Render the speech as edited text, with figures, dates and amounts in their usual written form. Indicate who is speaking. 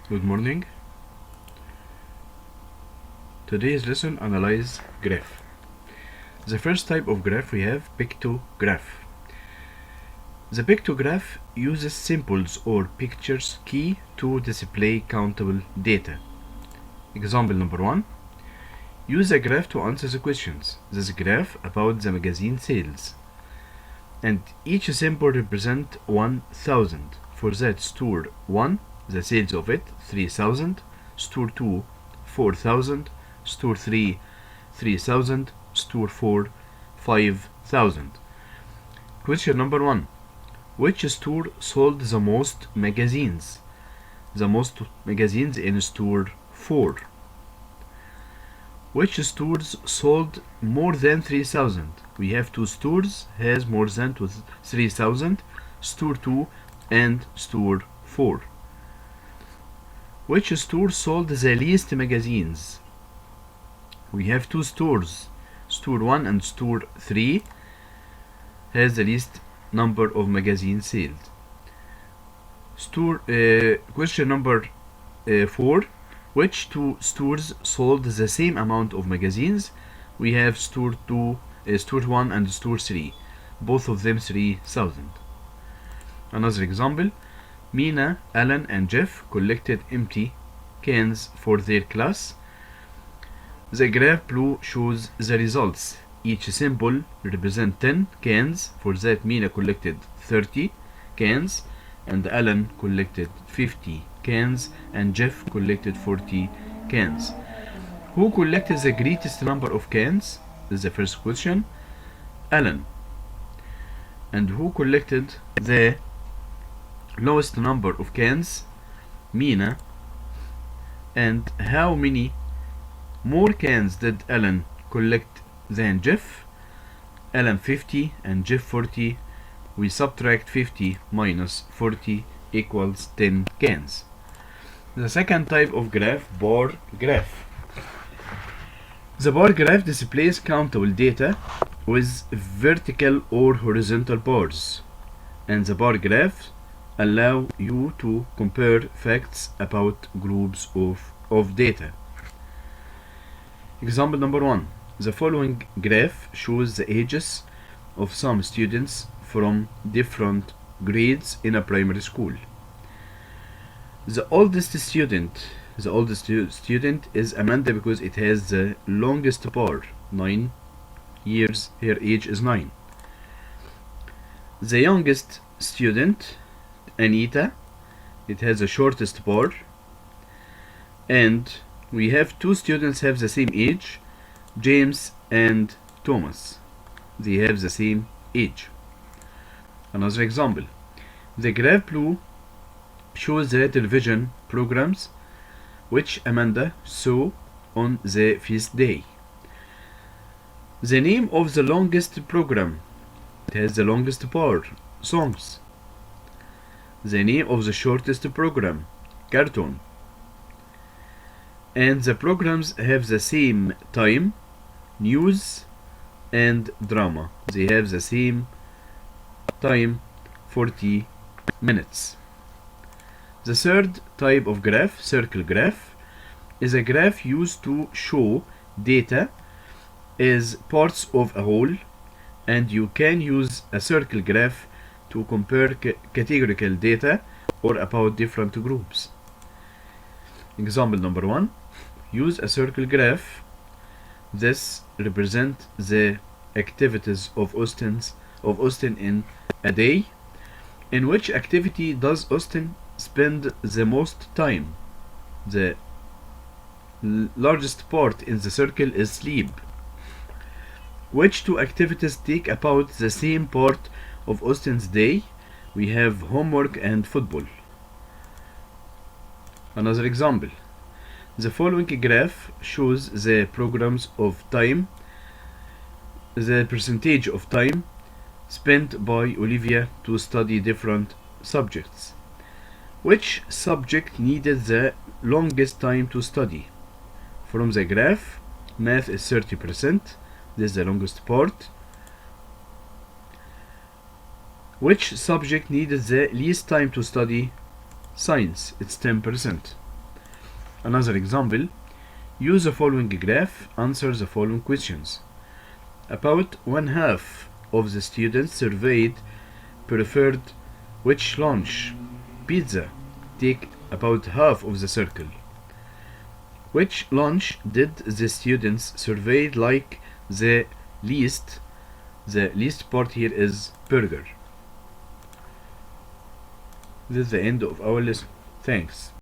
Speaker 1: Good morning. Today's lesson analyze graph. The first type of graph we have pictograph. The pictograph uses symbols or pictures key to display countable data. Example number 1. Use a graph to answer the questions. This graph about the magazine sales. And each symbol represent 1000. For that, store 1, the sales of it, 3000. Store 2, 4000. Store 3, 3000. Store 4, 5000. Question number 1. Which store sold the most magazines? The most magazines in store 4. Which stores sold more than 3000? We have two stores has more than 3000, store 2 and store 4. Which store sold the least magazines? We have two stores, store 1 and store 3 has the least number of magazines sold. Question number 4. Which two stores sold the same amount of magazines? We have store 1 and store 3, both of them 3000. Another example, Mina, Alan and Jeff collected empty cans for their class. The graph below shows the results. Each symbol represents 10 cans. For that, Mina collected 30 cans and Alan collected 50 cans and Jeff collected 40 cans. Who collected the greatest number of cans? This is the first question. Alan. And who collected the lowest number of cans? Mina. And how many more cans did Alan collect than Jeff? Alan 50 and Jeff 40. We subtract 50 minus 40 equals 10 cans. The second type of graph, bar graph. The bar graph displays countable data with vertical or horizontal bars, and the bar graphs allow you to compare facts about groups of data. Example number 1. The following graph shows the ages of some students from different grades in a primary school. The oldest student is Amanda because it has the longest bar, 9 years. Her age is 9. The youngest student, Anita, it has the shortest bar. And we have two students have the same age, James and Thomas. They have the same age. Another example. The graph below shows the television programs which Amanda saw on the feast day. The name of the longest program, it has the longest bar, songs. The name of the shortest program, cartoon. And the programs have the same time, news and drama. They have the same time, 40 minutes. The third type of graph, circle graph, is a graph used to show data as parts of a whole, and you can use a circle graph to compare categorical data or about different groups. Example number 1. Use a circle graph. This represents the activities of Austin in a day. In which activity does Austin spend the most time? The largest part in the circle is sleep. Which two activities take about the same part of Austin's day? We have homework and football. Another example. The following graph shows the programs of time, the percentage of time spent by Olivia to study different subjects. Which subject needed the longest time to study? From the graph, math is 30%, this is the longest part. Which subject needed the least time to study? Science, it's 10%. Another example, use the following graph, answer the following questions. About one half of the students surveyed preferred which lunch? Pizza. Take about half of the circle. Which lunch did the students surveyed like the least? The least part here is burger. This is the end of our lesson. Thanks.